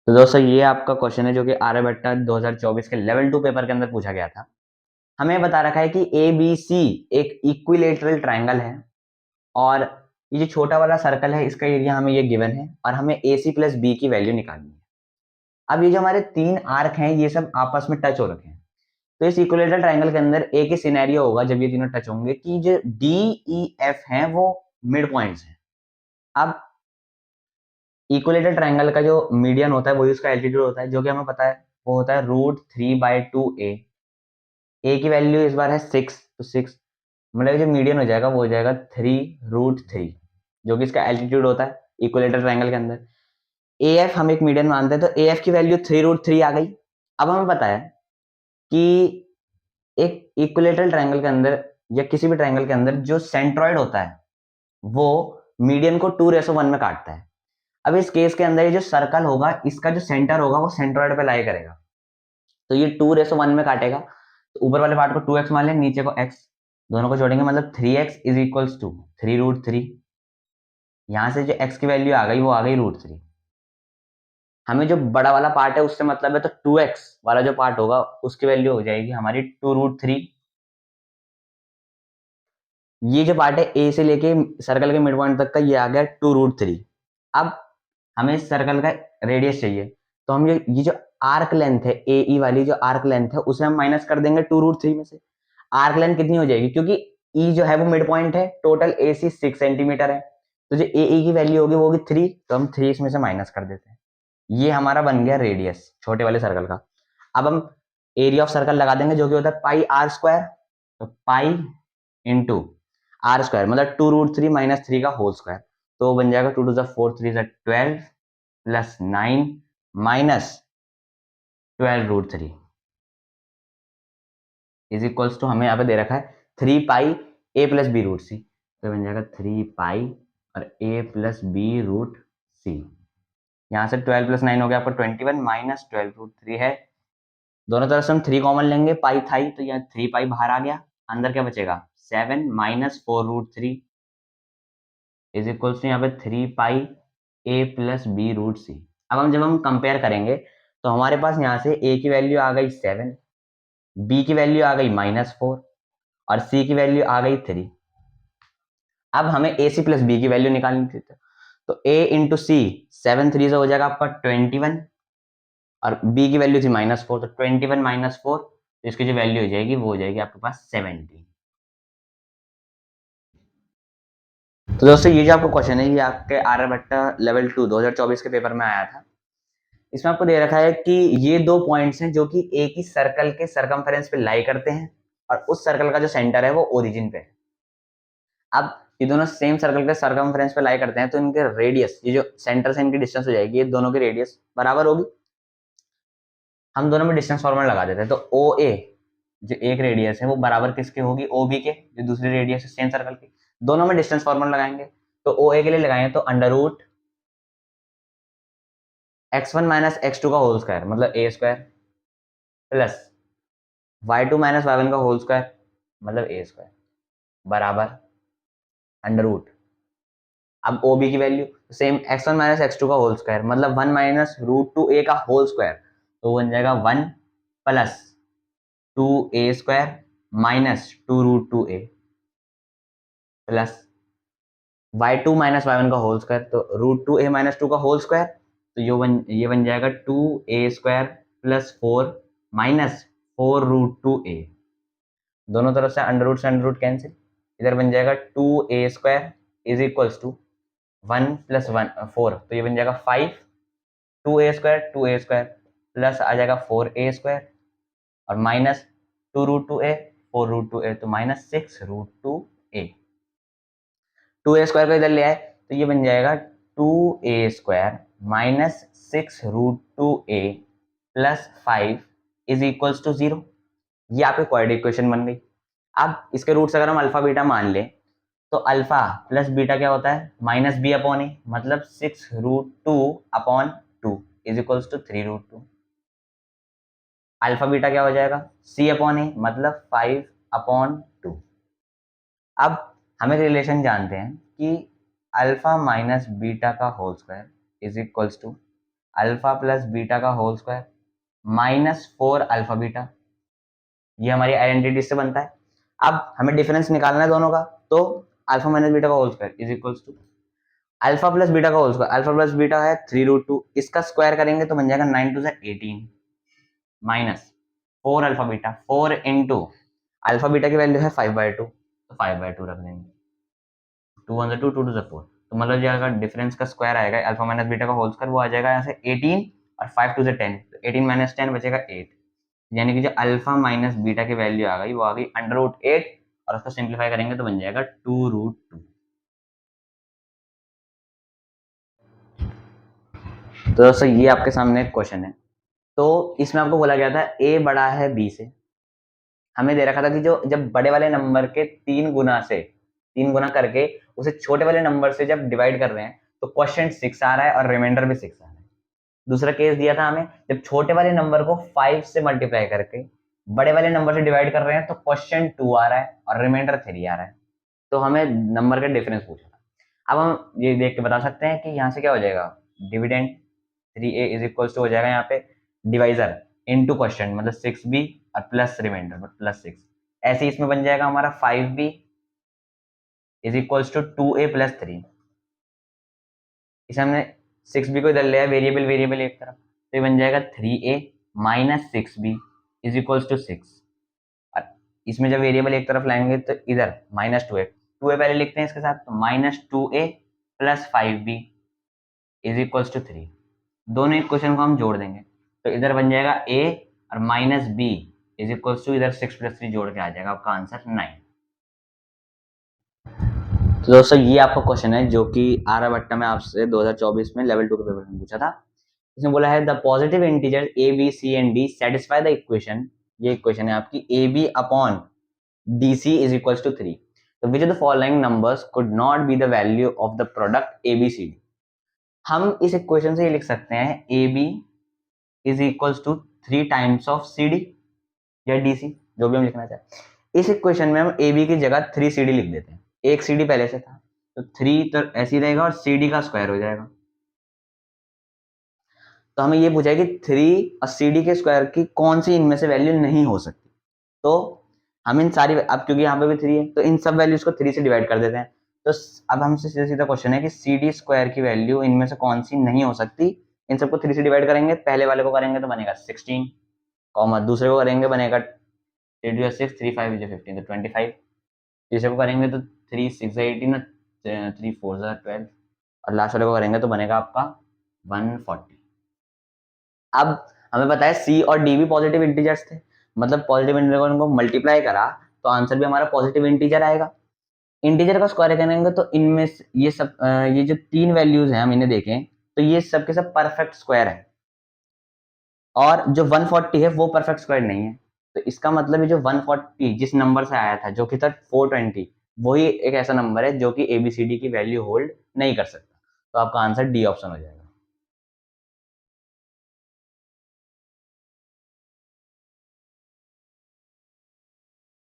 तो दोस्तों ये आपका क्वेश्चन है जो कि आर्यभट्टा 2024 के लेवल 2 पेपर के अंदर पूछा गया था। हमें बता रखा है कि ए बी सी एक इक्विलेटरल ट्राइंगल है और ये जो छोटा वाला सर्कल है इसका एरिया हमें ये गिवन है और हमें ए सी प्लस बी की वैल्यू निकालनी है। अब ये जो हमारे तीन आर्क हैं ये सब आपस में टच हो रखे हैं। तो इस इक्विलेटरल ट्राइंगल के अंदर एक ही सिनेरियो होगा जब ये तीनों टच होंगे कि जो डी ई एफ हैं वो मिड पॉइंट्स हैं। अब इक्विलेटरल ट्राइंगल का जो मीडियन होता है वही उसका एल्टीट्यूड होता है जो कि हमें पता है वो होता है √3/2a। ए की वैल्यू इस बार है 6, तो 6 मतलब जो मीडियन हो जाएगा वो हो जाएगा 3√3 जो कि इसका एल्टीट्यूड होता है इक्विलेटरल ट्राइंगल के अंदर। ए एफ हम एक मीडियन मानते हैं तो ए एफ की वैल्यू 3√3 आ गई। अब हमें पता है कि एक इक्विलेटरल ट्राइंगल के अंदर या किसी भी ट्राइंगल के अंदर जो सेंट्रॉइड होता है वो मीडियन को 2:1 में काटता है। अब इस केस के अंदर ये जो सर्कल होगा इसका जो सेंटर होगा वो सेंट्रॉइड पे लाई करेगा, तो ये 2:1 में काटेगा। तो ऊपर वाले पार्ट को 2x मान लें, नीचे को x, दोनों को जोड़ेंगे मतलब 3x इज इक्वल्स टू 3√3। यहां से जो x की वैल्यू आ गई वो आ गई √3। हमें जो बड़ा वाला पार्ट है उससे मतलब है, तो 2x वाला जो पार्ट होगा उसकी वैल्यू हो जाएगी हमारी 2√3। ये जो पार्ट है ए से लेके सर्कल के मिड पॉइंट तक का ये आ गया 2√3। अब हमें इस सर्कल का रेडियस चाहिए, तो हम ये जो आर्क लेंथ है ए ई वाली जो आर्क लेंथ है उसे हम माइनस कर देंगे 2√3 में से। आर्क लेंथ कितनी हो जाएगी, क्योंकि ई जो है वो मिड पॉइंट है, टोटल ए सी 6 सेंटीमीटर है, तो जो ए ई की वैल्यू होगी वो होगी 3, तो हम 3 इसमें से माइनस कर देते हैं। ये हमारा बन गया रेडियस छोटे वाले सर्कल का। अब हम एरिया ऑफ सर्कल लगा देंगे जो कि होता है पाई आर स्क्वायर, तो पाई इंटू आर स्क्वायर मतलब 2√3 माइनस 3 का होल स्क्वायर, तो बन जाएगा 2 to the 4 3 is 12 plus 9 minus 12√3 is equals to हमें यहाँ पे दे रखा है 3 पाई a प्लस b√c, तो बन जाएगा 3 पाई और a+b√c। यहाँ से 12 प्लस 9 हो गया आपका 21 माइनस 12√3 है। दोनों तरफ से हम 3 कॉमन लेंगे, पाई था ही तो यहाँ 3 पाई बाहर आ गया, अंदर क्या बचेगा 7 माइनस 4√3 इज इक्वल्स टू यहाँ पे 3 पाई a+b√c। अब हम जब हम कंपेयर करेंगे तो हमारे पास यहाँ से a की वैल्यू आ गई 7, b की वैल्यू आ गई -4 और c की वैल्यू आ गई 3। अब हमें ए सी प्लस बी की वैल्यू निकालनी थी, तो a इंटू सी 7 3 से हो जाएगा आपका 21 और b की वैल्यू थी -4, तो 21 -4, तो इसकी जो वैल्यू हो जाएगी वो हो जाएगी आपके पास 70। तो दोस्तों ये जो आपको क्वेश्चन है ये आपके आर्यभट्टा लेवल 2 2024 के पेपर में आया था। इसमें आपको दे रखा है कि ये दो पॉइंट्स हैं जो कि एक ही सर्कल के सरकमफेरेंस पे लाई करते हैं और उस सर्कल का जो सेंटर है वो ओरिजिन पे है। अब ये दोनों सेम सर्कल के सरकमफेरेंस पे लाई करते हैं तो इनके रेडियस, ये जो सेंटर से इनकी डिस्टेंस हो जाएगी, ये दोनों की रेडियस बराबर होगी। हम दोनों में डिस्टेंस फॉर्मूला लगा देते हैं, तो ओ ए जो एक रेडियस है वो बराबर किसके होगी, ओ बी के, जो दूसरी रेडियस है सेम सर्कल की। दोनों में डिस्टेंस फॉर्मूला लगाएंगे, तो ओ ए के लिए लगाएंगे तो √x1 माइनस x2 का होल स्क्वायर मतलब ए square plus y2 minus y1 का होल स्क्वायर मतलब ए स्क्वायर बराबर अंडर रूट। अब ओ बी की value same x1 minus x2 का होल स्क्वायर मतलब 1 माइनस √2a का होल स्क्वायर, तो बन जाएगा 1 plus 2a² minus 2√2a plus y2 minus y1 का होल स्क्वायर, तो √2a माइनस 2 का होल स्क्वायर, तो ये बन जाएगा 2a² प्लस 4 माइनस 4√2a। दोनों तरफ से अंडर रूट कैंसिल, इधर बन जाएगा 2a² is equals to 1 plus 4, तो ये बन जाएगा 5, 2a² प्लस आ जाएगा 4a² और माइनस 2√2a 4√2a, तो माइनस 6√2a। 2a² को इधर ले आए तो ये बन जाएगा 2a² minus 6√2a plus 5 is equals to 0। ये आपकी क्वाड्रेटिक इक्वेशन बन गई। अब इसके रूट्स अगर हम अल्फा बीटा मान लें तो अल्फा प्लस बीटा क्या होता है -b/a मतलब 6√2/2 is equals to 3√2। Alpha beta क्या हो जाएगा c/a मतलब 5/2। अब हम एक रिलेशन जानते हैं कि अल्फा माइनस बीटा का whole square is equals to alpha plus beta का होल स्क्वायर -4 अल्फा बीटा, ये हमारी आइडेंटिटी से बनता है। अब हमें डिफरेंस निकालना है दोनों का, तो अल्फा माइनस बीटा का whole square is equals to alpha plus beta का whole square, alpha plus beta है 3√2, इसका स्क्वायर करेंगे तो बन जाएगा 9 2 18 minus 4 alpha beta, 4 into alpha beta की वैल्यू है 5/2, तो 5/2 रख देंगे, 2 1 2 2 2 4, तो मतलब जो अगर डिफरेंस का स्क्वायर आएगा अल्फा माइनस बीटा का होल स्क्वायर, वो आ जाएगा यहाँ से 18 और 5 2 10, तो 18 माइनस 10 बचेगा 8, यानी कि जो अल्फा माइनस बीटा की वैल्यू आ गई वो आ गई √8, और उसको सिंप्लीफाई करेंगे तो बन जाएगा 2√2। तो दोस्तों ये आपके सामने एक क्वेश्चन है, तो इसमें आपको बोला गया था a बड़ा है b से, हमें दे रखा था कि जो जब बड़े वाले नंबर के 3 गुना करके उसे छोटे वाले नंबर से जब डिवाइड कर रहे हैं तो क्वेश्चन 6 आ रहा है और रिमाइंडर भी 6 आ रहा है। दूसरा केस दिया था हमें, जब छोटे वाले नंबर को 5 से मल्टीप्लाई करके बड़े वाले नंबर से डिवाइड कर रहे हैं तो क्वेश्चन 2 आ रहा है और रिमाइंडर 3 आ रहा है, तो हमें नंबर का डिफरेंस पूछा था। अब हम ये देख के बता सकते हैं कि यहाँ से क्या हो जाएगा, dividend 3a is equals to हो जाएगा यहाँ पे डिवाइजर इनटू क्वेश्चन, मतलब 6b और प्लस रिमाइंडर बट +6, ऐसे ही इसमें बन जाएगा हमारा 5b is equals to 2a + 3, इसे हमने 6b को इधर लिया वेरिएबल वेरिएबल एक तरफ, तो ये बन जाएगा 3a - 6b is equals to 6, और इसमें जब वेरिएबल एक तरफ लाएंगे तो इधर -2a, 2a पहले लिखते हैं इसके साथ, तो -2a + 5b is equals to 3, दोनों इक्वेशन को हम जोड़ देंगे तो इधर बन जाएगा a और -b इज इक्वल्स टू इधर 6 + 3 जोड़ के आ जाएगा आपका आंसर 9। तो दोस्तों ये आपका क्वेश्चन है जो कि आर्यभट्ट में आपसे 2024 में लेवल 2 के पेपर में पूछा था। इसमें बोला है the positive integer a b c and d satisfy the equation, ये इक्वेशन है आपकी ab upon dc is equals to 3, तो which of the following numbers could not be the value of the product abcd। हम इस equation से ये लिख सकते हैं ab is equals to 3 times of cd या dc, जो भी हम लिखना चाहें। इस इक्वेशन में हम ab की जगह 3 cd लिख देते हैं, एक cd पहले से था तो 3 तो ऐसे ही रहेगा और cd का स्क्वायर हो जाएगा, तो हमें ये पूछा है कि 3 और cd के स्क्वायर की कौन सी इनमें से वैल्यू नहीं हो सकती, तो हम इन सारी, अब क्योंकि यहाँ पे भी 3 है तो इन सब वैल्यूज को 3 से डिवाइड कर देते हैं, तो अब हमसे सीधा सीधा क्वेश्चन है कि cd स्क्वायर की वैल्यू इनमें से कौन सी नहीं हो सकती। इन सबको 3 से डिवाइड करेंगे, पहले वाले को करेंगे तो बनेगा 16, कॉमा दूसरे को करेंगे बनेगा 3 2 6 3 5 15 तो 25, तीसरे को करेंगे तो 3 6 18 और 3 4 12, और लास्ट वाले को करेंगे तो बनेगा आपका 140। अब हमें पता है सी और डी भी पॉजिटिव इंटीजर्स थे, मतलब पॉजिटिव इंटीजर को मल्टीप्लाई करा तो आंसर भी हमारा पॉजिटिव इंटीजर आएगा। इंटीजर का स्क्वायर करेंगे तो इनमें ये सब ये जो 3 वैल्यूज हैं हम इन्हें देखें तो ये सब के सब परफेक्ट स्क्वायर है, और जो 140 है वो परफेक्ट स्क्वायर नहीं है, तो इसका मतलब है जो 140 जिस नंबर से आया था जो कि था 420, वही एक ऐसा नंबर है जो कि एबीसीडी की वैल्यू होल्ड नहीं कर सकता, तो आपका आंसर डी ऑप्शन हो जाएगा।